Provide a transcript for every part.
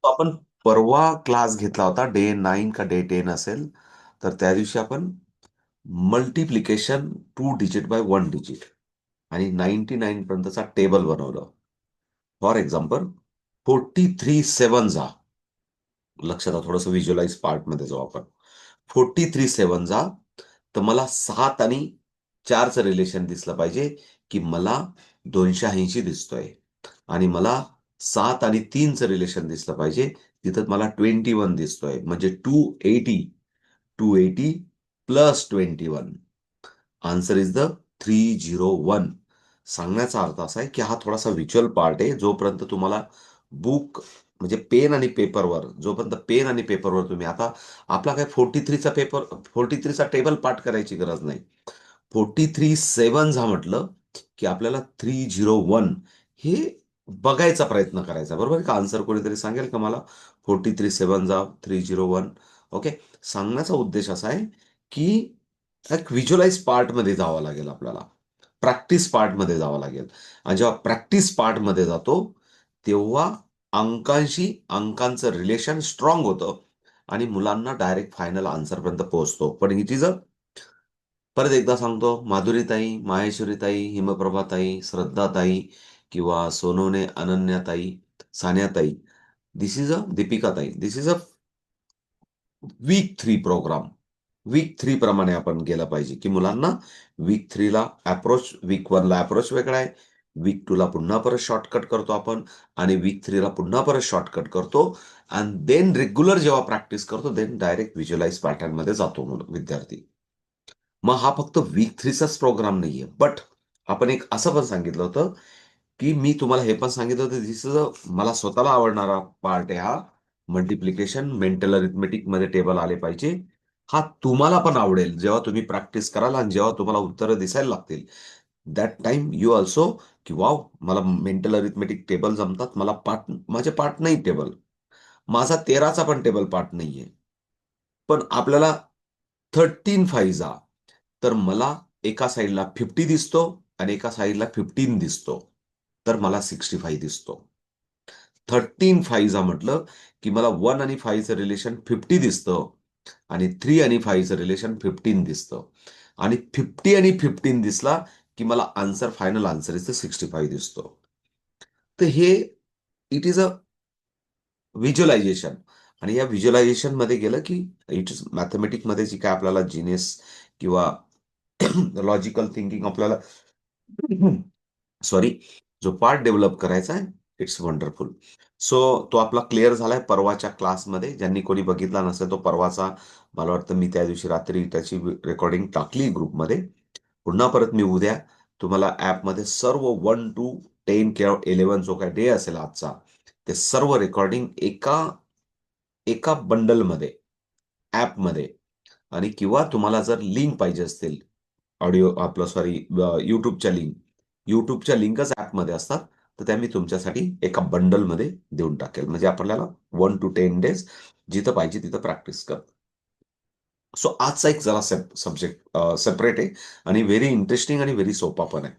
तो आपण परवा क्लास घेतला होता, डे 9 का डे 10 असेल. तर त्या दिवशी आपण मल्टिप्लिकेशन 2 डिजिट बाय 1 डिजिट आणि 99 पर्यंतचा टेबल बनवलं. फॉर एक्झाम्पल, 43 सेवन लक्षात थोडंसं व्हिज्युअलाइज पार्टमध्ये जाऊ आपण. 43 सेवन तर मला 7 आणि 4चं रिलेशन दिसलं पाहिजे, की मला 280 दिसतोय. आणि मला 7 आणि 3चं रिलेशन दिसलं पाहिजे, तिथं मला 21 दिसतोय. म्हणजे 280 प्लस 21. Answer is the 301. सांगण्याचा अर्थ असा आहे, की हा थोडासा व्हिज्युअल पार्ट आहे. जोपर्यंत तुम्हाला बुक म्हणजे पेन आणि पेपरवर, जोपर्यंत पेन आणि पेपरवर तुम्ही आता आपला काय 43चा टेबल पाठ करायची गरज नाही. 43 सेवन म्हटलं, की आपल्याला 301 हे बघायचा प्रयत्न करायचा. बरोबर आहे का? आन्सर कोणीतरी सांगेल का मला? 43 सेवन 301. ओके. सांगण्याचा उद्देश असा आहे, की एक व्हिज्युअलाइज पार्टमध्ये जावं लागेल आपल्याला. प्रॅक्टिस पार्टमध्ये जावं लागेल. आणि जेव्हा प्रॅक्टिस पार्टमध्ये जातो, तेव्हा अंकांचं रिलेशन स्ट्रॉंग होतं आणि मुलांना डायरेक्ट फायनल आन्सरपर्यंत पोहोचतो. पण इट इज परत एकदा सांगतो, माधुरीताई, माहेश्वरीताई, हिमप्रभाताई, श्रद्धाताई किंवा सोनवणे, अनन्याताई, सान्याताई, दिस इज दीपिकाताई, this is week 3 program. Week 3 प्रमाणे आपण गेलं पाहिजे, की मुलांना वीक 3ला अप्रोच, वीक 1ला अप्रोच वेगळा आहे. वीक 2ला पुन्हा परत शॉर्टकट करतो आपण आणि वीक 3ला पुन्हा परत शॉर्टकट करतो. आणि देन रेग्युलर जेव्हा प्रॅक्टिस करतो, देन डायरेक्ट व्हिज्युअलाइज पॅटर्नमध्ये जातो विद्यार्थी. मग हा फक्त वीक 3चाच प्रोग्राम नाहीये. बट आपण एक असं पण सांगितलं होतं, की मी तुम्हाला हे पण सांगितलं होतं, दिस इज मला स्वतःला आवडणारा पार्ट आहे हा. मल्टिप्लिकेशन मेंटल अरिथमेटिकमध्ये टेबल आले पाहिजे. हा तुम्हाला पण आवडेल जेव्हा तुम्ही प्रॅक्टिस कराल आणि जेव्हा तुम्हाला उत्तरं दिसायला लागतील. दॅट टाइम यू ऑल्सो, की वाव, मला मेंटल अरिथमेटिक टेबल जमतात. मला माझे पाठ नाही टेबल. माझा 13चा पण टेबल पाठ नाहीये. पण आपल्याला 13 फाईव्ह तर मला एका साईडला 50 दिसतो आणि एका साईडला 15 दिसतो. तर मला 65 दिसतो. 13 फाईव्ह म्हटलं, की मला 1 आणि 5चं रिलेशन 50 दिसतं आणि 3 आणि 5चं रिलेशन 15 दिसतं. आणि 50 आणि 15 दिसला, की मला फायनल आन्सर इज 65 दिसतो. तर हे इट इज व्हिज्युअलायझेशन. आणि या व्हिज्युअलायझेशनमध्ये गेलं, की इट इज मॅथमॅटिकमध्ये जी काय आपल्याला जिनेस किंवा लॉजिकल थिंकिंग आपल्याला सॉरी, जो पार्ट डेव्हलप करायचा आहे, इट्स वंडरफुल. सो तो आपला क्लिअर झालाय परवाच्या क्लासमध्ये. ज्यांनी कोणी बघितला नसेल तो परवाचा, मला वाटतं मी त्या दिवशी रात्री त्याची रेकॉर्डिंग टाकली ग्रुपमध्ये. पुन्हा परत मी उद्या तुम्हाला ॲपमध्ये सर्व 1 to 10 किंवा 11 जो काही डे असेल आजचा, ते सर्व रेकॉर्डिंग एका एका बंडलमध्ये, ॲपमध्ये. आणि किंवा तुम्हाला जर लिंक पाहिजे असतील, ऑडिओ आपलं सॉरी YouTubeच्या लिंक, YouTubeच्या लिंकच ॲपमध्ये असतात. तर त्या मी तुमच्यासाठी एका बंडलमध्ये देऊन टाकेल. म्हणजे आपल्याला 1 to 10 डेज जिथं पाहिजे तिथं प्रॅक्टिस कर. सो आजचा एक जरा सब्जेक्ट सेपरेट आहे आणि व्हेरी इंटरेस्टिंग आणि व्हेरी सोपा पण आहे.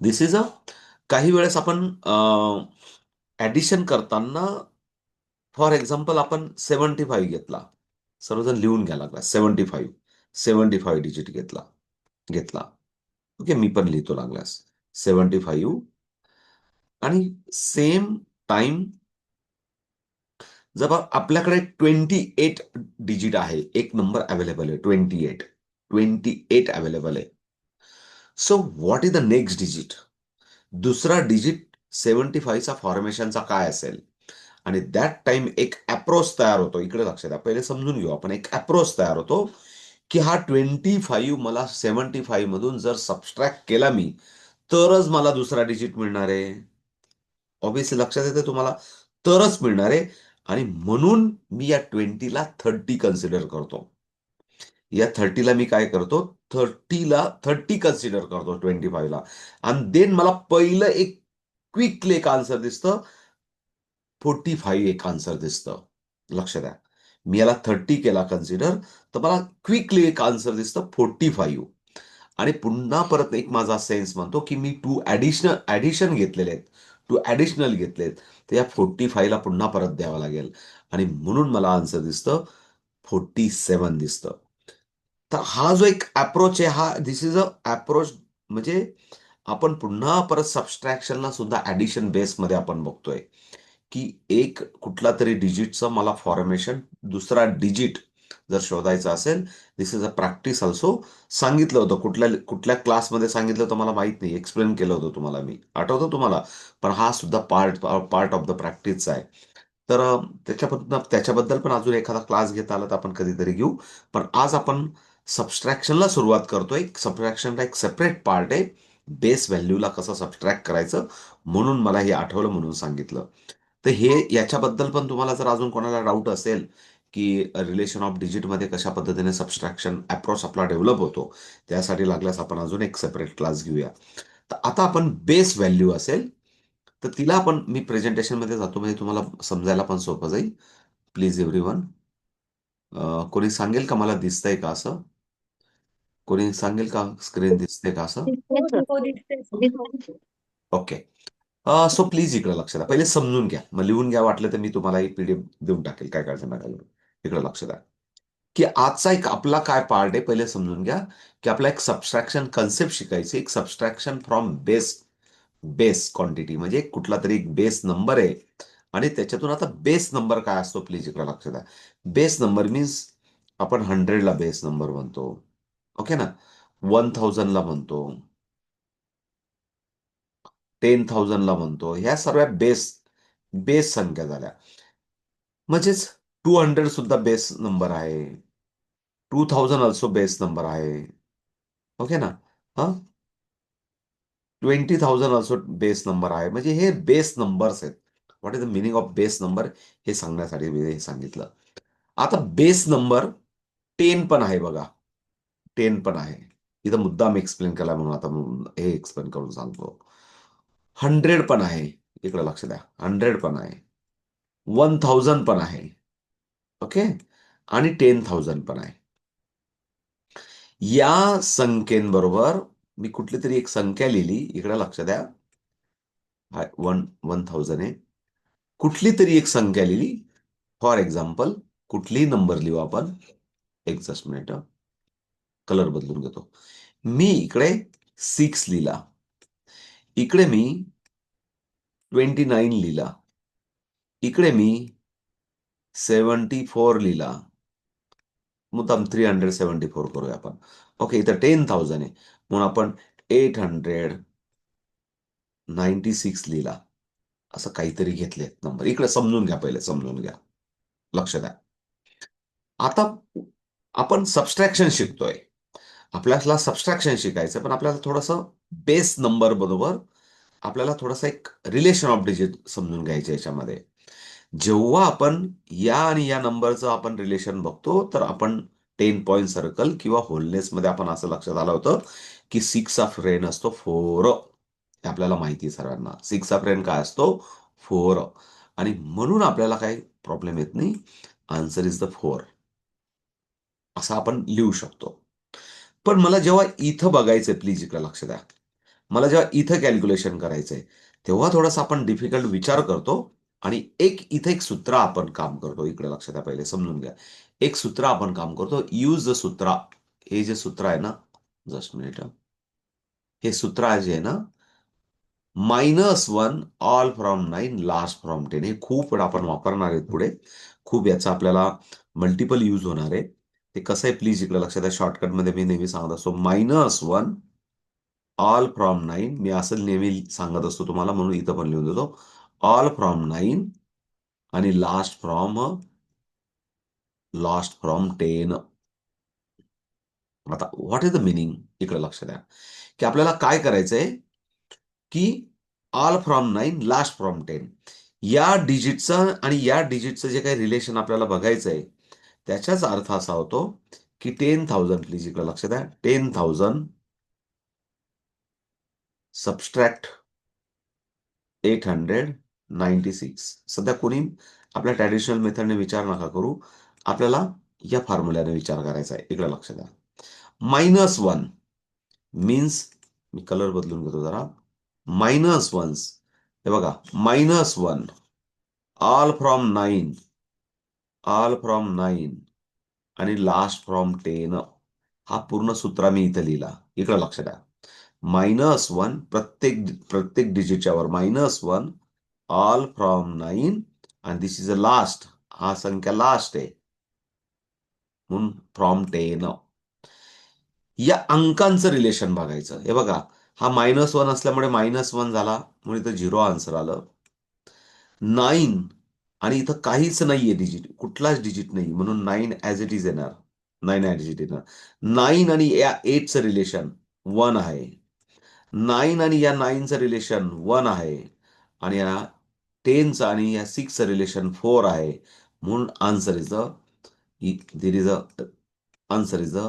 दिस इज काही वेळेस आपण ॲडिशन करताना, फॉर एक्झाम्पल आपण 75 घेतला. सर्वजण लिहून घ्या लागला. 75 डिजिट घेतला घेतला. ओके, मी पण लिहितो लागल्यास. 75 आणि सेम टाइम जर आपल्याकडे 28 डिजिट आहे, एक नंबर अवेलेबल आहे 28 अवेलेबल आहे. So what is the next digit? दुसरा डिजिट 75चा फॉर्मेशनचा काय असेल? आणि दॅट टाइम एक अप्रोच तयार होतो. इकडे लक्ष द्या. पहिले समजून घेऊ आपण. एक अप्रोच तयार होतो, की हा 25 मला 75 मधून जर सबट्रॅक्ट केला मी, तरच मला दुसरा डिजिट मिळणार आहे. ऑब्व्हियसली लक्षात येते तुम्हाला? तरच मिळणार आहे. आणि म्हणून मी या 20ला 30 कन्सिडर करतो. या 30ला मी काय करतो? 30 कन्सिडर करतो 25ला. आणि देन मला पहिलं एक क्विकली एक आन्सर दिसतं. 45 एक आन्सर दिसतं. लक्ष द्या. मी याला 30 केला कन्सिडर, तर मला क्विकली एक आन्सर दिसतं 45. आणि पुन्हा परत एक माझा सेन्स म्हणतो, की मी 2 ॲडिशन घेतलेले आहेत. टू ॲडिशनल घेतलेत, तर या 45 ला पुन्हा परत द्यावं लागेल आणि म्हणून मला आन्सर दिसतं 47 दिसतं. तर हा जो एक अप्रोच आहे, हा धिस इज अ अप्रोच, म्हणजे आपण पुन्हा परत सबस्ट्रॅक्शनला सुद्धा ॲडिशन बेसमध्ये आपण बघतोय, की एक कुठला तरी डिजिटचं मला फॉर्मेशन, दुसरा डिजिट जर शोधायचा असेल, this is a practice also. सांगितलं होतं कुठल्या कुठल्या क्लासमध्ये सांगितलं होतं मला माहित नाही, एक्सप्लेन केलं होतं तुम्हाला मी, आठवतं तुम्हाला? पण हा सुद्धा पार्ट पार्ट ऑफ द प्रॅक्टिसचा आहे. तर त्याच्याबद्दल पण अजून एखादा क्लास घेता आला तर आपण कधीतरी घेऊ. पण आज आपण सबस्ट्रॅक्शनला सुरुवात करतोय. सबस्ट्रॅक्शनला एक सेपरेट पार्ट आहे. बेस व्हॅल्यूला कसं सबस्ट्रॅक्ट करायचं, म्हणून मला हे आठवलं म्हणून सांगितलं. तर हे याच्याबद्दल पण तुम्हाला जर अजून कोणाला डाऊट असेल, की रिलेशन ऑफ डिजिटमध्ये कशा पद्धतीने सबस्ट्रॅक्शन अप्रोच आपला डेव्हलप होतो, त्यासाठी लागल्यास आपण अजून एक सेपरेट क्लास घेऊया. तर आता आपण बेस व्हॅल्यू असेल, तर तिला आपण मी प्रेझेंटेशनमध्ये जातो म्हणजे तुम्हाला समजायला पण सोपं जाईल. प्लीज एव्हरीवन, कोणी सांगेल का मला दिसतंय का असं? कोणी सांगेल का स्क्रीन दिसते का असं? हो दिसते. ओके. सो प्लीज इकडे लक्ष द्या. पहिले समजून घ्या. मग लिहून घ्या वाटलं तर मी तुम्हाला एक पीडीएफ देऊन टाकेल. काय काळजी नका करू. इकडे लक्ष द्या. की आजचा एक आपला काय पार्ट आहे पहिले समजून घ्या, की आपला एक सबस्ट्रॅक्शन कन्सेप्ट शिकायची. एक subtraction from base base quantity, म्हणजे कुठला तरी एक बेस नंबर आहे आणि त्याच्यातून आता बेस नंबर काय असतो प्लीज इकडे लक्ष द्या. बेस नंबर मीन्स आपण 100ला बेस नंबर म्हणतो. ओके ना? 1000ला म्हणतो, 10,000ला म्हणतो. ह्या सर्व बेस बेस संख्या झाल्या. म्हणजेच 200 सुद्धा बेस नंबर आहे. 2000 ऑल्सो बेस नंबर आहे. ओके ना? हा, 20,000 ऑल्सो बेस नंबर आहे. म्हणजे हे बेस नंबर्स आहेत. What is the meaning of base number हे सांगण्यासाठी मी हे सांगितलं. आता बेस नंबर 10 पण आहे बघा. 10 पण आहे. इथं मुद्दाम एक्सप्लेन केला म्हणून आता हे एक्सप्लेन करून सांगतो. 100 पण आहे. इकडे लक्ष द्या. 100 पण आहे. 1000 पण आहे. ओके. आणि 10,000 पण आहे. या संख्येबरोबर मी कुठली तरी एक संख्या लिहिली. इकडे लक्ष द्या. 1000 आहे. कुठली तरी एक संख्या लिहिली. फॉर एक्झाम्पल कुठलीही नंबर लिहू आपण. एक जस्ट मिनिट, कलर बदलून घेतो. मी इकडे 6 लिहिला. इकडे मी 29 लिहिला. इकडे मी 74 लिहिला. मुद्दाम 374 करूया आपण. ओके, इथं 10,000 आहे म्हणून आपण 896 लिहिला. असं काहीतरी घेतले नंबर. इकडे समजून घ्या, पहिले समजून घ्या. लक्ष द्या. आता आपण सबस्ट्रॅक्शन शिकतोय. आपल्याला सबस्ट्रॅक्शन शिकायचं, पण आपल्याला थोडंसं बेस नंबर बरोबर आपल्याला थोडंसं एक रिलेशन ऑफ डिजिट समजून घ्यायचं याच्यामध्ये. जेव्हा आपण या आणि या नंबरचं आपण रिलेशन बघतो, तर आपण 10 पॉइंट सर्कल किंवा होलनेसमध्ये आपण असं लक्षात आलं होतं, की 6 चा फ्रेन असतो 4. हे आपल्याला माहिती आहे सर्वांना. 6 चा फ्रेन काय असतो? 4. आणि म्हणून आपल्याला काही प्रॉब्लेम येत नाही. Answer is the 4. असं आपण लिहू शकतो. पण मला जेव्हा इथं बघायचंय, प्लीज इकडे लक्ष द्या. मला जेव्हा इथं कॅल्क्युलेशन करायचंय, तेव्हा थोडासा आपण डिफिकल्ट विचार करतो आणि इथं एक सूत्र आपण काम करतो. इकडे लक्ष द्या, पहिले समजून घ्या. एक सूत्र आपण काम करतो. यूज द सूत्र. हे जे सूत्र आहे ना, जस्ट मिनिट, हे सूत्र जे आहे ना, -1 ऑल फ्रॉम 9 लास्ट फ्रॉम 10. हे खूप वेळा आपण वापरणार आहेत पुढे. खूप याचा आपल्याला मल्टिपल यूज होणार आहे. ते कसं आहे प्लीज इकडे लक्षात द्या. शॉर्टकटमध्ये मी नेहमी सांगत असतो, -1 ऑल फ्रॉम 9. मी असं नेहमी सांगत असतो तुम्हाला, म्हणून इथं पण लिहून देतो. ऑल फ्रॉम 9 आणि लास्ट फ्रॉम 10. आता व्हॉट इज द मिनिंग? इकडे लक्ष द्या, की आपल्याला काय करायचंय, की ऑल फ्रॉम 9 लास्ट फ्रॉम 10 या डिजिटचं आणि या डिजिटचं जे काही रिलेशन आपल्याला बघायचंय, त्याचाच अर्थ असा होतो, की 10,000, प्लीज इकडे लक्ष द्या. 10,000 सबस्ट्रॅक्ट 896. सध्या कोणी आपल्या ट्रॅडिशनल मेथडने विचार नका करू. आपल्याला या फॉर्म्युल्याने विचार करायचा आहे. इकडे लक्ष द्या. -1 मीन्स, मी कलर बदलून घेतो जरा. -1 हे बघा, -1 ऑल फ्रॉम 9 आणि लास्ट फ्रॉम 10. हा पूर्ण सूत्र मी इथे लिहिला. इकडे लक्ष द्या. -1 प्रत्येक प्रत्येक डिजिटच्या वर -1 ऑल फ्रॉम 9 आणि दिस इज अ लास्ट. हा संख्या लास्ट आहे म्हणून फ्रॉम 10. या अंकांचं रिलेशन बघायचं. हे बघा, हा -1 असल्यामुळे -1 झाला म्हणून इथं 0 आन्सर आलं. 9 आणि इथं काहीच नाहीये डिजिट, कुठलाच डिजिट नाही म्हणून 9 ॲज इट इज येणार. 9 ॲज इट येणार. 9 आणि या 8चं रिलेशन 1 आहे. 9 आणि या 9चं रिलेशन 1 आहे. आणि या 10चं आणि या 6चं रिलेशन 4 आहे. म्हणून answer is the there is a answer is the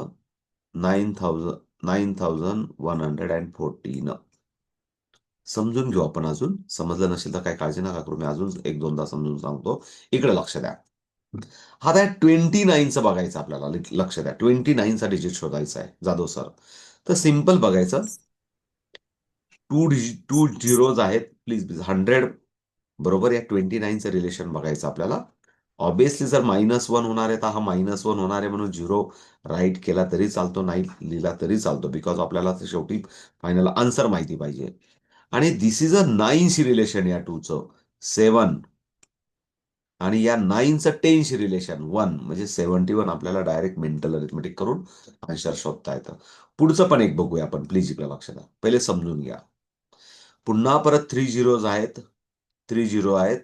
9114. समजून घेऊ आपण अजून. समजलं नसेल तर काही काळजी नका करू. मी अजून एक दोनदा समजून सांगतो. इकडे लक्ष द्या. आता 29चं बघायचं आपल्याला. लक्ष द्या. 29चा डिजिट शोधायचा आहे जाधव सर. तर सिंपल बघायचं. 2 झिरोज आहेत. प्लीज 100 बरोबर या 29चं रिलेशन बघायचं आपल्याला. ऑब्विसली जर -1 होणार आहे तर हा -1 होणार आहे म्हणून 0 राईट केला तरी चालतो, नाही लिहिला तरी चालतो. बिकॉज आपल्याला शेवटी फायनल आन्सर माहिती पाहिजे. आणि दिस इज अ 9शी रिलेशन या 2चं 7 आणि या 9चं 10शी रिलेशन 1 म्हणजे 71. आपल्याला डायरेक्ट मेंटल अरिथमेटिक करून आन्सर शोधता येतं. पुढचं पण एक बघूया आपण. प्लीज इकडे लक्ष द्या. पहिले समजून घ्या. पुन्हा परत 3 झिरोज आहेत. 3 झिरो आहेत.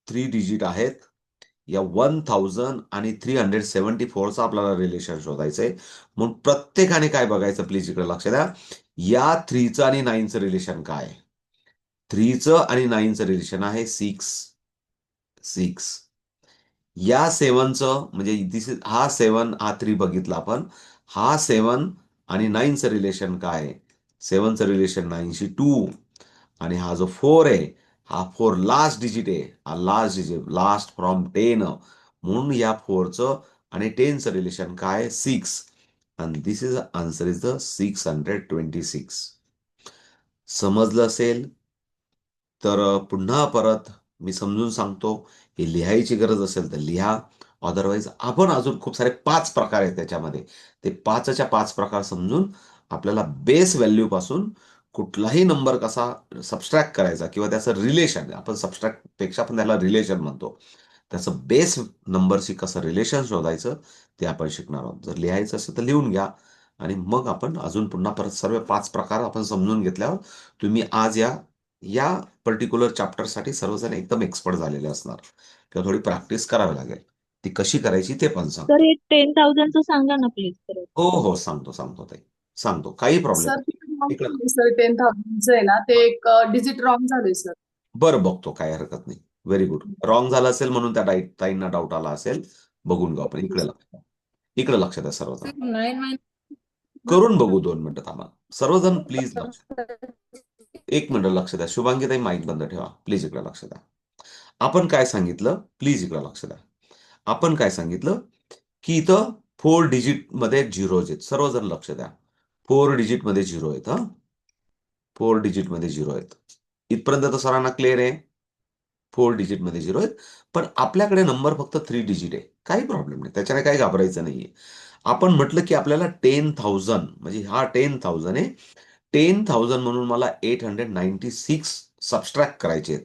3 डिजिट आहेत. या 1000 आणि 374चं आपल्याला रिलेशन शोधायचंय. म्हणून प्रत्येकाने काय बघायचं, प्लीज इकडे लक्ष द्या. या 3चं आणि 9चं रिलेशन काय आहे? 3चं आणि 9चं रिलेशन आहे 6. या 7चं म्हणजे हा 7 हा 3 बघितला आपण. हा 7 आणि 9चं रिलेशन काय आहे? 7चं रिलेशन 9शी 2 आणि हा जो 4 आहे, हा 4 लास्ट डिजिट आहे. हा लास्ट डिजिट लास्ट फ्रॉम 10. म्हणून या 4चं आणि 10चं रिलेशन काय आहे? 6. आणि this is answer is the 626. समजलं असेल तर पुन्हा परत मी समजून सांगतो. हे लिहायची गरज असेल तर लिहा. अदरवाईज आपण अजून खूप सारे 5 प्रकार आहेत त्याच्यामध्ये. ते 5च्या 5 प्रकार समजून आपल्याला बेस व्हॅल्यू पासून कुठलाही नंबर कसा सबस्ट्रॅक्ट करायचा किंवा त्याचं रिलेशन, आपण सबस्ट्रॅक्ट पेक्षा पण त्याला रिलेशन म्हणतो. त्याचं बेस नंबरशी कसं रिलेशन शोधायचं ते आपण शिकणार आहोत. जर लिहायचं असेल तर लिहून घ्या आणि मग आपण अजून पुन्हा परत सर्व 5 प्रकार आपण समजून घेतल्यावर तुम्ही आज या या पर्टिक्युलर चॅप्टरसाठी सर्वजण एकदम एक्सपर्ट झालेले असणार. किंवा थोडी प्रॅक्टिस करावी लागेल. ती कशी करायची ते पण सर सांगतो. हे 10,000चं सांगा ना प्लीज परत. हो, सांगतो ताई. सांगतो. काही प्रॉब्लेम सर नाही. तिथे रॉंग इकडं झाले सर. 10,000 आहे ना ते एक डिजिट रॉंग झाले सर. बरं बघतो, काही हरकत नाही. Very good. रॉंग झालं असेल म्हणून त्या ताईंना डाऊट आला असेल. बघून घेऊ आपण. इकडे लक्ष द्या. इकडे लक्ष द्या सर्वजण. सर 9 करून बघू 2 मिनिटं थांबा. सर्वजण प्लीज लक्ष. 1 मिनिट लक्ष द्या. शुभांगीताई माईक बंद ठेवा. प्लीज इकडे लक्ष द्या. आपण काय सांगितलं? प्लीज इकडे लक्ष द्या. आपण काय सांगितलं? की इथं 4 डिजिटमध्ये झिरोज आहेत. सर्वजण लक्ष द्या. 4 डिजिटमध्ये झिरो आहेत. 4 डिजिटमध्ये झिरो आहेत. इथपर्यंत तर सरांना क्लिअर आहे. 4 डिजिटमध्ये झिरो आहेत. पण आपल्याकडे नंबर फक्त 3 डिजिट आहे. काही प्रॉब्लेम नाही. त्याच्याने काही घाबरायचं नाहीये. आपण म्हटलं की आपल्याला 10,000 म्हणजे हा 10,000 आहे. 10,000 म्हणून मला 896 सबस्ट्रॅक्ट करायचे आहेत.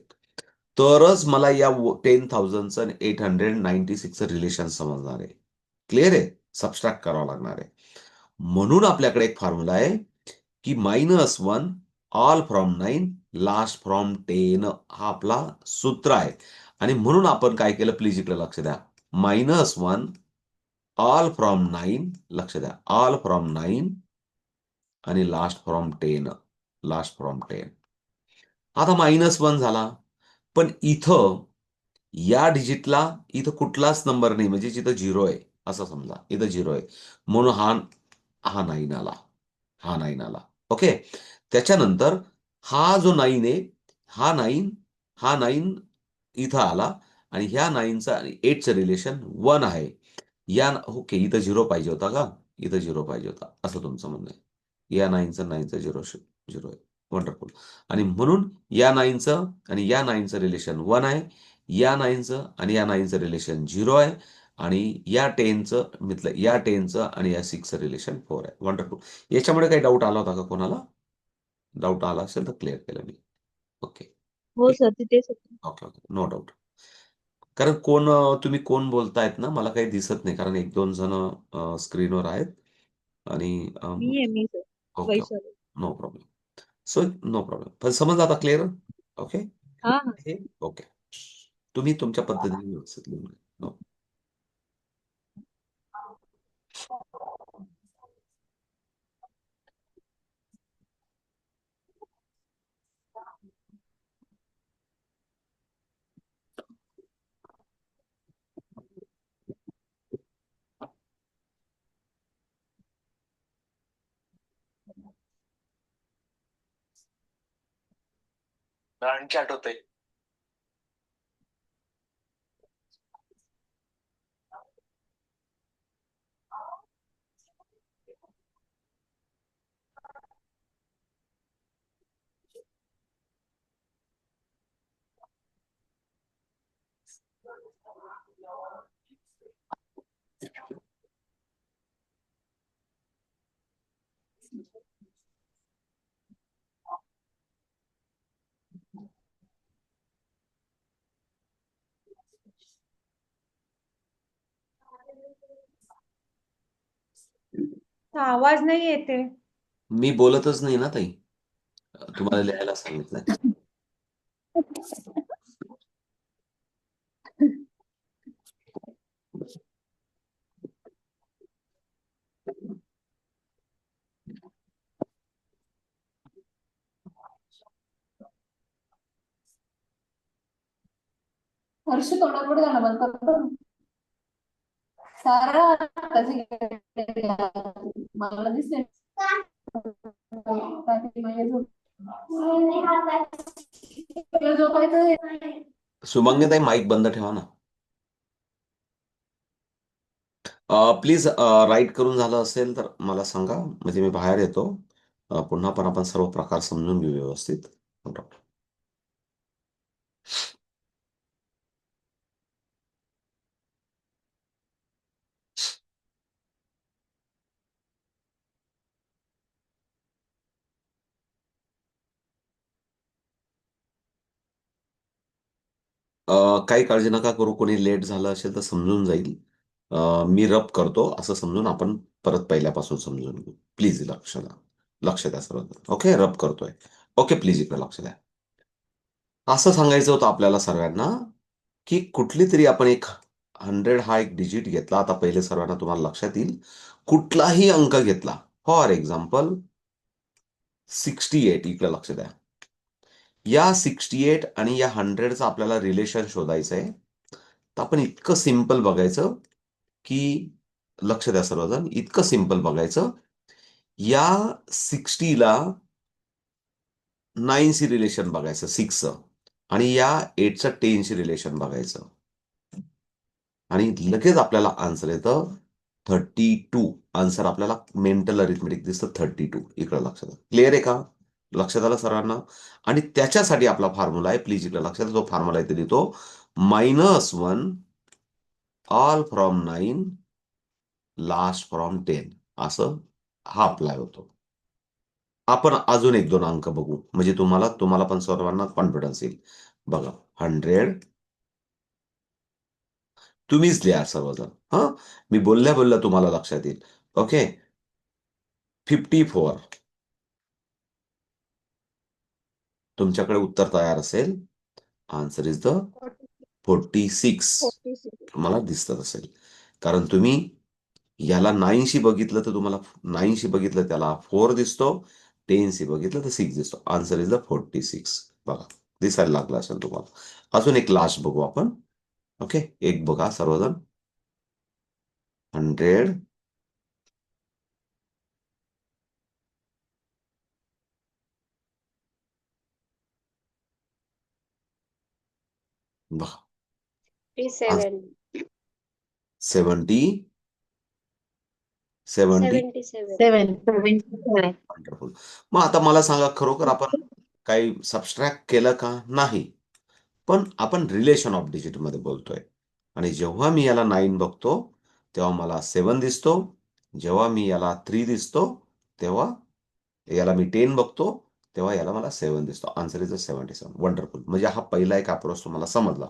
तरच मला या 10,000चं आणि 896चं रिलेशन समजणार आहे. क्लिअर आहे? सबस्ट्रॅक्ट करावं लागणार आहे. म्हणून आपल्याकडे एक फॉर्म्युला आहे की -1 ऑल फ्रॉम 9 लास्ट फ्रॉम 10 हा आपला सूत्र आहे. आणि म्हणून आपण काय केलं, प्लीज इकडे लक्ष द्या. -1 ऑल फ्रॉम 9 लक्ष द्या. ऑल फ्रॉम 9 आणि लास्ट फ्रॉम 10. Last from 10. आता -1 झाला. पण इथं या डिजिटला इथं कुठलाच नंबर नाही म्हणजे जिथं 0 आहे असं समजा. इथं 0 आहे. म्हणून हा हा 9 आला. हा 9 आला. ओके. त्याच्यानंतर हा जो 9 आहे, हा 9 इथं आला आणि ह्या 9चं आणि 8चं रिलेशन 1 आहे. ओके, इथं 0 पाहिजे होता का? इथं 0 पाहिजे होता असं तुमचं म्हणणं आहे. या 9चं 9चं 0 आहे. वंडरफुल. आणि म्हणून या 9चं आणि या 9चं रिलेशन 1 आहे. या 9चं आणि या 9चं रिलेशन 0 आहे. आणि या 10चं आणि या 6चं रिलेशन 4 आहे. वंडरफुल. याच्यामुळे काही डाऊट आला होता का कोणाला? डाऊट आला असेल तर क्लिअर केलं मी. ओके. हो सर तिथेच होतं. Okay, okay. No doubt. कारण तुम्ही कोण बोलतायत ना, मला काही दिसत नाही. कारण 1-2 जण स्क्रीनवर आहेत आणि मी sir okay, okay. Vaishali. No problem. So no problem. पण समजलं आता क्लिअर? ओके? हा हा हे ओके. तुम्ही तुमच्या पद्धतीने व्यवस्थित लिहून घ्या. हो. आणखी आठवतंय. आवाज नाही येते. मी बोलतच नाही ना ताई. तुम्हाला लिहायला सांगितलंय. वर्ष तोंडापुढे जाणं बंद करतो. सारा मला दिसते. झोपायचं. सुमंगताई माईक बंद ठेवा ना. प्लीज राईट करून झालं असेल तर मला सांगा, म्हणजे मी बाहेर येतो. पुन्हा पण आपण सर्व प्रकार समजून घेऊ व्यवस्थित. काही काळजी नका करू. कोणी लेट झालं असेल तर समजून जाईल. मी रब करतो असं समजून आपण परत पहिल्यापासून समजून घेऊ. प्लीज लक्ष द्या. लक्ष द्या सर्व. ओके, रब करतोय. ओके, प्लीज इकडे लक्ष द्या. असं सांगायचं होतं आपल्याला सर्वांना की कुठली तरी आपण एक 100 हा एक डिजिट घेतला. आता पहिले सर्वांना तुम्हाला लक्षात येईल. कुठलाही अंक घेतला. For example 68. इकडे लक्ष द्या. या 68 आणि या 100चं आपल्याला रिलेशन शोधायचं आहे. तर आपण इतकं सिंपल बघायचं की लक्ष द्या सर्वजण. इतकं सिंपल बघायचं. या 60ला 9शी रिलेशन बघायचं 6चं. आणि या 8चं 10शी रिलेशन बघायचं. आणि लगेच आपल्याला आन्सर येतं 32. आन्सर आपल्याला मेंटल अरिथमेटिक दिसतं 32. इकडे लक्ष द्या. क्लिअर आहे का? लक्षात आलं सर्वांना? आणि त्याच्यासाठी आपला फॉर्म्युला आहे. प्लीज इकडे लक्षात. जो फॉर्म्युला आहे तो -1 ऑल फ्रॉम 9 लास्ट फ्रॉम 10 असं हा अप्लाय होतो. आपण अजून 1-2 अंक बघू, म्हणजे तुम्हाला पण सर्वांना कॉन्फिडन्स येईल. बघा 100. तुम्हीच लिहा सर्वजण. मी बोलल्या तुम्हाला लक्षात येईल. ओके. 54. तुमच्याकडे उत्तर तयार असेल. Answer is the 46. 46. तुम्हाला दिसत असेल. कारण तुम्ही याला 9शी बघितलं तर तुम्हाला 9शी बघितलं त्याला 4 दिसतो. 10शी बघितलं तर 6 दिसतो. Answer is the 46. बघा, दिसायला लागलं असेल तुम्हाला. अजून एक लास्ट बघू आपण. ओके, एक बघा सर्वजण. 100. बघा 57. 70. 70 7 वंडरफुल. मग आता मला सांगा, खरोखर आपण काही सबस्ट्रॅक्ट केलं का? नाही. पण आपण रिलेशन ऑफ डिजिट मध्ये बोलतोय. आणि जेव्हा मी याला 9 बघतो, तेव्हा मला 7 दिसतो. जेव्हा मी याला 3 दिसतो, तेव्हा याला मी 10 बघतो, तेव्हा याला मला 7 दिसतो. Answer is 77. वंडरफुल. म्हणजे हा पहिला एक अप्रोच तुम्हाला समजला,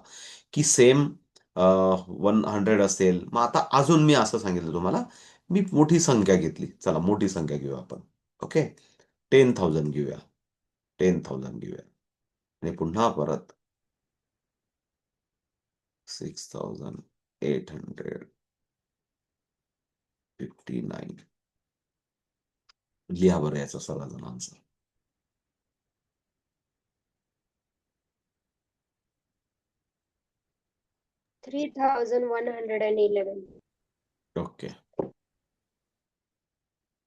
की सेम 100 असेल. मग आता अजून मी असं सांगितलं तुम्हाला, मी मोठी संख्या घेतली. चला मोठी संख्या घेऊया आपण. ओके. 10,000 घेऊया. 10,000 घेऊया. आणि पुन्हा परत 6,859. लिहा बरं याचा सर्वजण आन्सर. 3,111. ओके.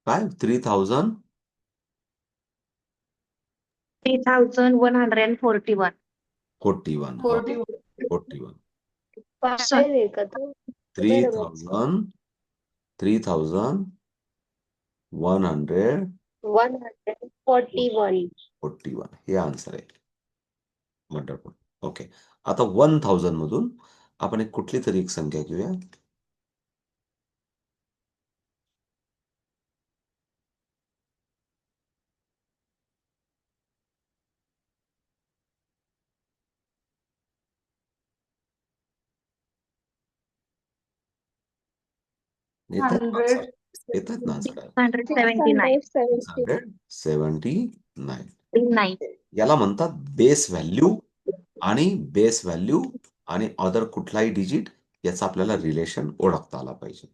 काय 3,000 3,141. 41. हो, 41. 41. 5 आहे का तो? बरोबर. 3,000 3,141. 141. हे आन्सर आहे. वंडरफुल. ओके. आता 1,000 मधून आपण एक कुठली तरी एक संख्या घेऊया. येतात ना आन्सर? 100. येतात ना आन्सर? 179. 179. याला म्हणतात बेस व्हॅल्यू आणि बेस व्हॅल्यू आणि अदर कुठलाही डिजिट याचा आपल्याला रिलेशन ओळखता आला पाहिजे.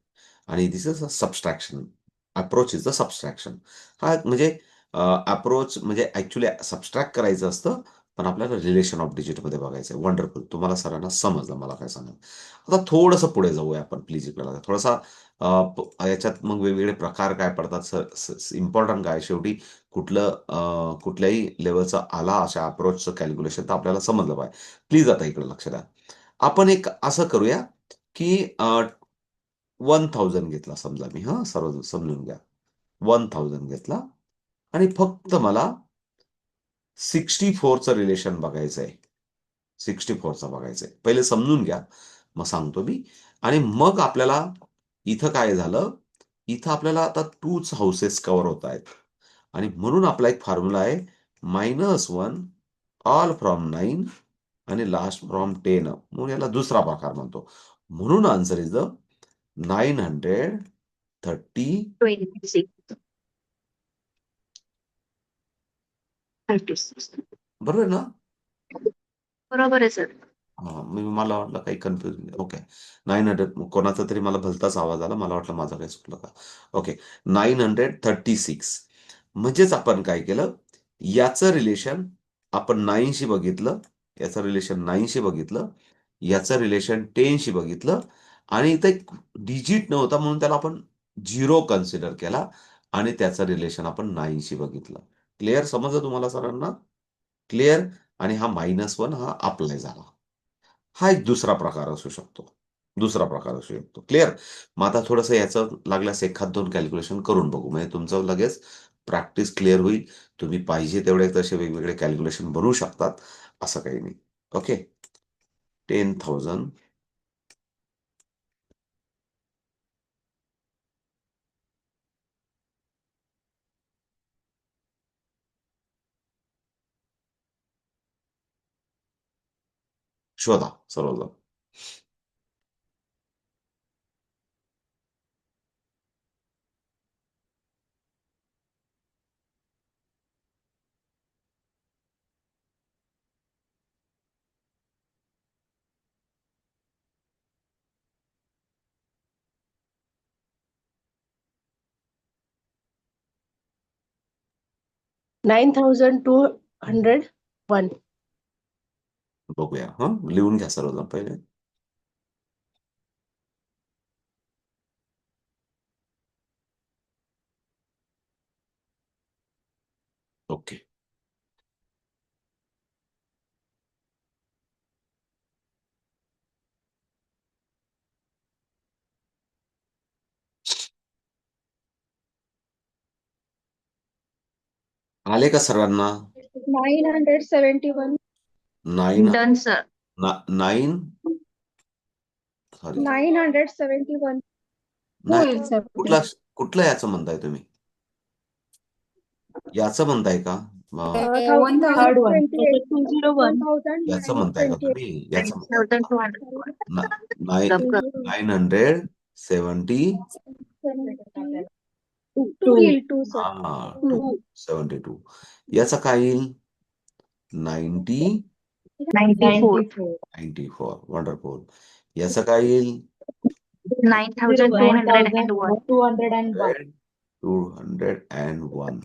आणि this is a subtraction. Approach is a subtraction. हा म्हणजे अप्रोच म्हणजे ऍक्च्युली सबस्ट्रॅक्ट करायचं असतं, पण आपल्याला रिलेशन ऑफ डिजिट मध्ये बघायचं आहे. वंडरफुल. तुम्हाला सरांना समजलं, मला काय सांगा. आता थोडंसं पुढे जाऊया आपण प्लीज. इकडे थोडासा याच्यात मग वेगवेगळे प्रकार काय पडतात, इम्पॉर्टंट काय शेवटी कुठल्याही लेवलचा आला अशा अप्रोचचं कॅल्क्युलेशन तर आपल्याला समजलं पाहिजे. प्लीज आता इकडे लक्ष द्या. आपण एक असं करूया, की 1,000 घेतला समजा मी. सर्व समजून घ्या. 1,000 घेतला आणि फक्त मला 64चं रिलेशन बघायचं आहे. 64चा बघायचं आहे. पहिले समजून घ्या, मग सांगतो मी. आणि मग आपल्याला इथं काय झालं, इथं आपल्याला आता 2च हाऊसेस कव्हर होत आहेत. आणि म्हणून आपला एक फॉर्म्युला आहे, -1 ऑल फ्रॉम 9 आणि लास्ट फ्रॉम 10. म्हणून याला दुसरा प्रकार म्हणतो. म्हणून आन्सर इज द 930. 26. 36. बरोबर आहे ना? बरोबर आहे सर. मला वाटलं काही कन्फ्युजन. ओके. 900 कोणाचा तरी मला भलताच आवाज आला. मला वाटलं माझं काही चुकलं का. ओके. 936. म्हणजेच आपण काय केलं, याचं रिलेशन आपण 9शी बघितलं, याचं रिलेशन 9शी बघितलं, याचं रिलेशन 10शी बघितलं आणि इथं एक डिजिट नव्हता म्हणून त्याला आपण 0 कन्सिडर केला आणि त्याचं रिलेशन आपण 9शी बघितलं. क्लिअर? समजलं तुम्हाला सरांना? क्लिअर? आणि हा -1 हा अप्लाय झाला. हा एक दुसरा प्रकार असू शकतो. क्लिअर? मग आता थोडंसं याचं लागल्यास एखाद 2 कॅल्क्युलेशन करून बघू. म्हणजे तुमचं लगेच प्रॅक्टिस क्लिअर होईल. तुम्ही पाहिजे तेवढे तसे वेगवेगळे कॅल्क्युलेशन बनवू शकतात. असं काही नाही. ओके. 10,000 शोधा सर्वजण. नाईन 9,201. बघूया. लिहून घ्या सर्वजण पहिले. ओके. आले का सर्वांना 971 nine done sir. Nine sorry 971 होईल सर. कुठला कुठलं याचं म्हणताय तुम्ही याचं म्हणताय का थर्ड वन 1028 याचं म्हणताय का 1028 तुम्ही याचं म्हणताय 9,200. नाईन गप गप. 970 2 येईल 2 सर हा 272 याचा काय येईल 90 94. 94 वंडरफुल याचं काय येईल 9,201. 201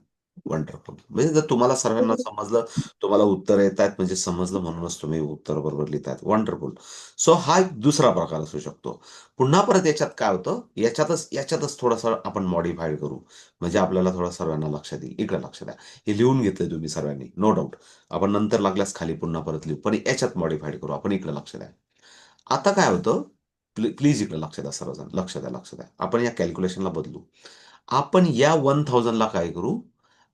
वंडरफुल म्हणजे जर तुम्हाला सर्वांना समजलं तुम्हाला उत्तर येत आहेत म्हणजे समजलं म्हणूनच तुम्ही उत्तर बरोबर लिहितायत वंडरफुल सो हा एक दुसरा प्रकार असू शकतो पुन्हा परत याच्यात काय होतं याच्यातच थोडंसं आपण मॉडिफाईड करू म्हणजे आपल्याला थोडं सर्वांना लक्षात येईल इकडे लक्ष द्या हे लिहून घेतलंय तुम्ही सर्वांनी नो डाऊट आपण नंतर लागल्यास खाली पुन्हा परत लिहू पण याच्यात मॉडिफाईड करू आपण इकडे लक्ष द्या आता काय होतं प्लीज इकडे लक्ष द्या सर्वजण लक्ष द्या आपण या कॅल्क्युलेशनला बदलू आपण या 1000 ला काय करू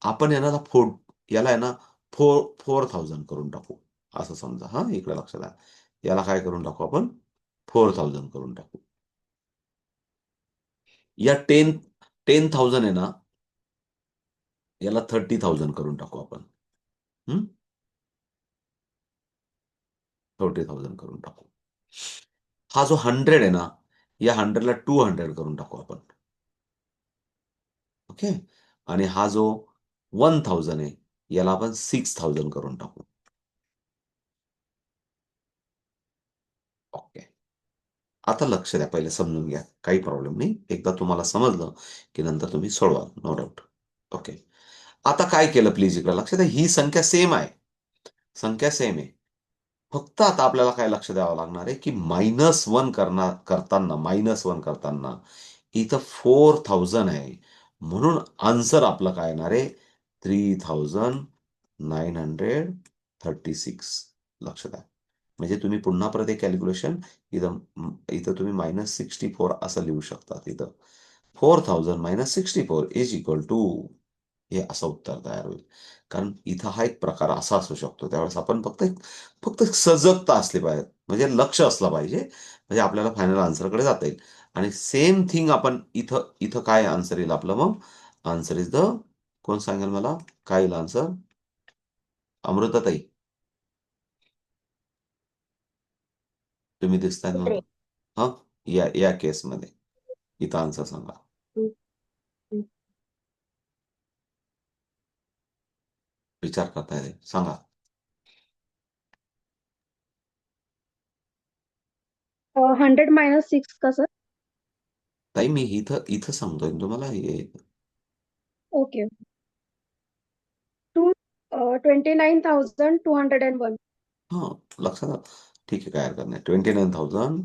आपण याला आहे ना 4000 करून टाकू असं समजा हा इकडे लक्ष द्या याला काय करून टाकू आपण 4000 करून टाकू या 10,000 आहे ना याला 30,000 करून टाकू आपण 30,000 करून टाकू हा जो 100 आहे ना या 100 ला 200 करून टाकू आपण ओके आणि हा जो 1000 आहे याला आपण 6,000 करून टाकू ओके आता लक्ष द्या पहिले समजून घ्या काही प्रॉब्लेम नाही एकदा तुम्हाला समजलं की नंतर तुम्ही सोडवा नो डाऊट ओके आता काय केलं प्लीज इकडे लक्ष द्या ही संख्या सेम आहे फक्त आता आपल्याला काय लक्ष द्यावं लागणार आहे की मायनस वन करताना इथं 4000 आहे म्हणून आन्सर आपलं काय येणार आहे 3,936 लक्ष द्या म्हणजे तुम्ही पुन्हा परत एक कॅल्क्युलेशन इथं तुम्ही -64 असं लिहू शकता इथं 4000 - 64 इज इक्वल टू हे असं उत्तर तयार होईल कारण इथं हा एक प्रकार असा असू शकतो त्यावेळेस आपण फक्त सजगता असली पाहिजे म्हणजे लक्ष असलं पाहिजे म्हणजे आपल्याला फायनल आन्सरकडे जाता येईल आणि सेम थिंग आपण इथं इथं काय आन्सर येईल आपलं मग आन्सर इज द कोण सांगेल मला काय येईल आन्सर अमृताताई तुम्ही दिसताय ना हा या केसमध्ये इथं आन्सर सांगा विचार करताय सांगा 100 - 6 का सर ताई मी इथं सांगतोय ना तुम्हाला हे ओके 29,201 हा लक्षात आलं? ठीक आहे काय हरकत नाही 29,201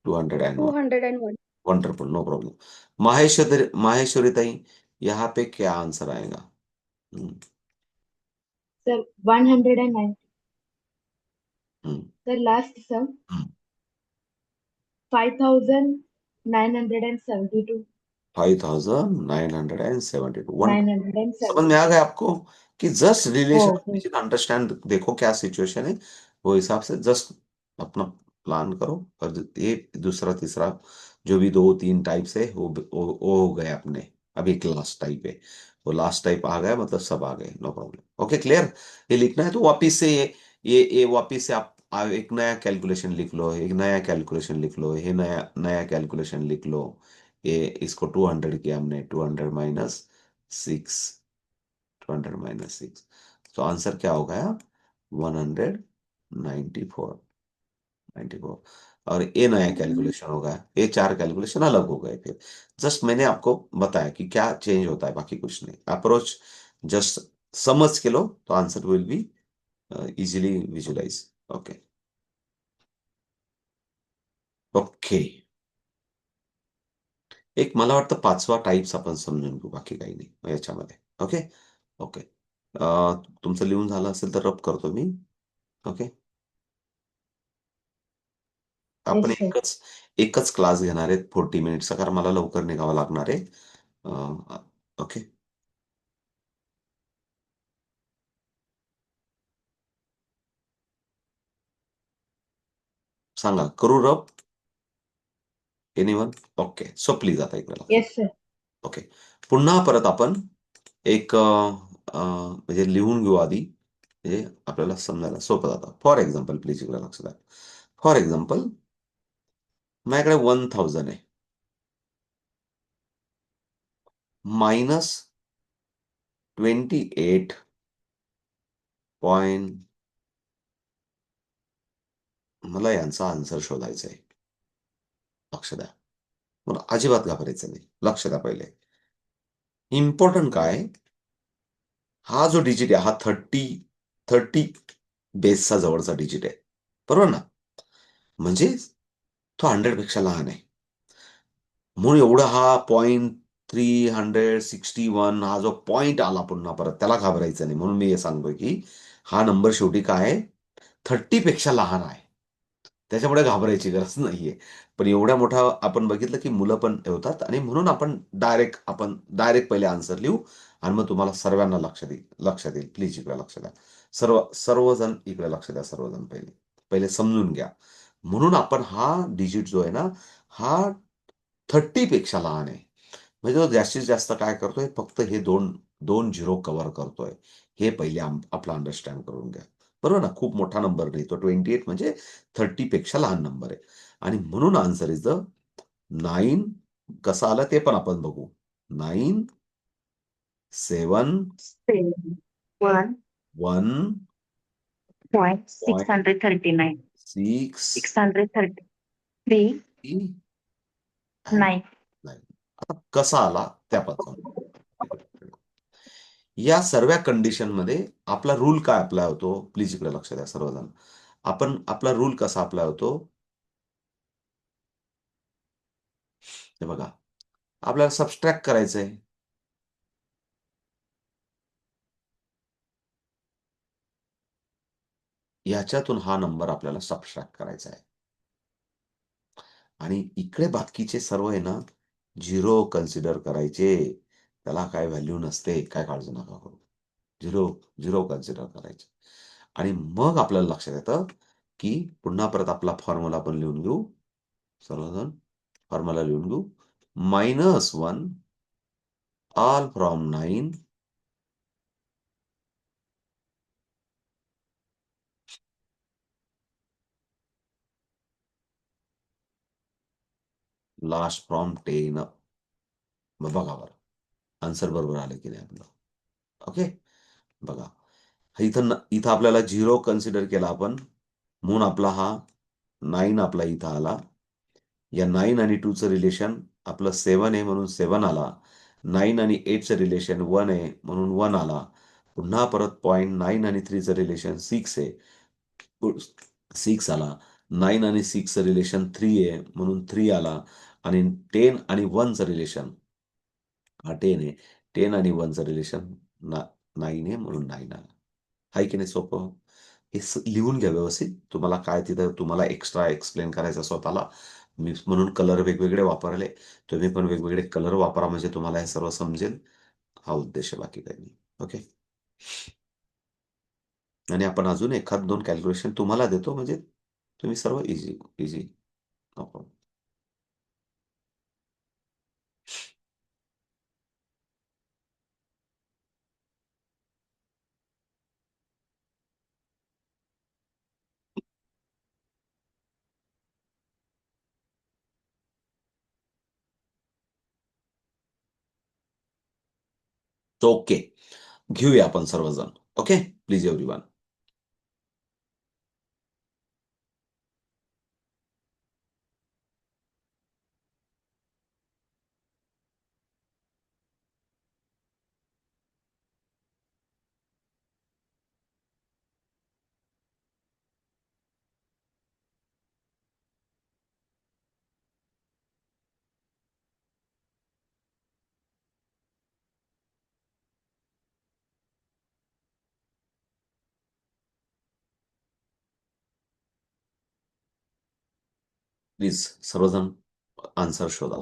201 वंडरफुल नो प्रॉब्लम माहेश्वरी ताई यहाँ पे क्या आंसर आएगा Sir, 190. हम्म, Sir, last sum, हम्म. 5,972. 5,972 समझ में आ 972. गया आपको कि जस्ट Okay. रिलेशन अंडरस्टैंड देखो क्या सिचुएशन है वो हिसाब से जस्ट अपना प्लान करो और ये दूसरा तीसरा जो भी 2 3 टाइप्स है वो हो गए अपने अब एक लास्ट टाइप है वो लास्ट टाइप आ गया मतलब सब आ गए नो प्रॉब्लम ओके क्लियर ये लिखना है तो वापिस से ये वापिस से आप एक नया कैलकुलेशन लिख लो एक नया कैलकुलेशन लिख लो ये नया नया कैलकुलेशन लिख लो ये इसको 200 किया हमने 200 -6 200 - 6 तो आंसर क्या हो गया 194 और ये नया कैलकुलेशन हो गया ये 4 कैलकुलेशन अलग हो गए फिर जस्ट मैंने आपको बताया कि क्या चेंज होता है बाकी कुछ नहीं अप्रोच जस्ट समझ के लो तो answer will be easily visualize okay okay एक मला वाटतं 5वा टाईप्स आपण समजून घेऊ बाकी काही नाही याच्यामध्ये ओके ओके तुमचं लिहून झालं असेल तर रब करतो मी ओके आपण Yes, sir. एकच क्लास घेणार आहेत 40 मिनिट्सचा कारण मला लवकर निघावं लागणार आहे ओके सांगा, करू रब? एनीवन? ओके. सो प्लीज आता इकडे लक्ष. Yes, sir. ओके. पुन्हा परत आपण एक म्हणजे लिहून घेऊ आधी, म्हणजे आपल्याला समजायला सोपं जातं. फॉर एक्झाम्पल, प्लीज इकडे लक्ष द्या. फॉर एक्झाम्पल, माझ्याकडे 1000 आहे, मायनस 28 पॉइंट, मला यांचा आन्सर शोधायचा आहे. लक्ष द्या. मला अजिबात घाबरायचं नाही. लक्ष द्या पहिले. इम्पॉर्टंट काय, हा जो डिजिट आहे हा 30 बेसचा जवळचा डिजिट आहे, बरोबर ना? म्हणजे तो 100 पेक्षा लहान आहे. म्हणून एवढा हा 0.361 हा जो पॉइंट आला पुन्हा परत, त्याला घाबरायचं नाही. म्हणून मी हे सांगतोय की हा नंबर शेवटी काय आहे, 30 पेक्षा लहान आहे. त्याच्यामुळे घाबरायची गरज नाहीये. पण एवढ्या मोठा आपण बघितलं की मुलं पण ठेवतात, आणि म्हणून आपण डायरेक्ट पहिले आन्सर लिहू, आणि मग तुम्हाला सर्वांना लक्षात येईल. प्लीज इकडे लक्ष द्या. सर्वजण इकडे लक्ष द्या. सर्वजण पहिले समजून घ्या. म्हणून आपण हा डिजिट जो आहे ना, हा 30 पेक्षा लहान आहे. म्हणजे तो जास्तीत जास्त काय करतोय, फक्त हे दोन दोन झिरो कव्हर करतोय. हे पहिले आपलं अंडरस्टँड करून घ्या, बरोबर ना? खूप मोठा नंबर नाही तो. 28 म्हणजे 30 पेक्षा लहान नंबर आहे, आणि म्हणून आन्सर इज द 9. कसं आलं ते पण आपण बघू. 9 7 1 1 point 639 6 633 9. आता कसा आला त्यापासून या सर्व कंडिशनमध्ये आपला रूल काय अप्लाय होतो, प्लीज इकडे लक्ष द्या सर्वजण. आपला रूल कसा अप्लाय होतो, हे बघा. आपल्याला सबस्ट्रॅक्ट करायचंय. याच्यातून हा नंबर आपल्याला सबस्ट्रॅक्ट करायचा आहे, आणि इकडे बाकीचे सर्व आहे ना, झिरो कन्सिडर करायचे. त्याला काय व्हॅल्यू नसते, काय काळजी नका करू. झिरो झिरो कन्सिडर करायचे. आणि मग आपल्याला लक्षात येतं की पुन्हा परत आपला फॉर्म्युला आपण लिहून घेऊ. सर्वजण फॉर्म्युला लिहून घेऊ. -1 ऑल फ्रॉम 9 लास्ट फ्रॉम 10. मग बघा बरं, आन्सर बरोबर आलं की नाही आपलं. ओके, बघा. इथं आपल्याला झिरो कन्सिडर केला आपण, म्हणून आपला हा 9 आपला इथं आला. या 9 आणि 2चं रिलेशन आपलं 7 आहे, म्हणून 7 आला. 9 आणि 8चं रिलेशन 1 आहे, म्हणून 1 आला. पुन्हा परत पॉइंट 9 आणि 3चं रिलेशन 6 आहे, 6 आला. 9 आणि 6चं रिलेशन 3 आहे, म्हणून 3 आला. आणि 10 आणि 1चं रिलेशन हा 10 आहे. 10 आणि 1चं रिलेशन 9 आहे, म्हणून 9 आला. आहे की नाही सोपं? हे लिहून घ्या व्यवस्थित. तुम्हाला काय तिथं तुम्हाला एक्स्ट्रा एक्सप्लेन करायचं स्वतःला, मी म्हणून कलर वेगवेगळे वापरले. तुम्ही पण वेगवेगळे कलर वापरा, म्हणजे तुम्हाला हे सर्व समजेल. हा उद्देश आहे, बाकी काही नाही. ओके. आणि आपण अजून एखाद दोन कॅल्क्युलेशन तुम्हाला देतो, म्हणजे तुम्ही सर्व इझी इझी. ओके, घेऊया आपण सर्वजण. Okay, please everyone. प्लीज सर्वजण आन्सर शोधा.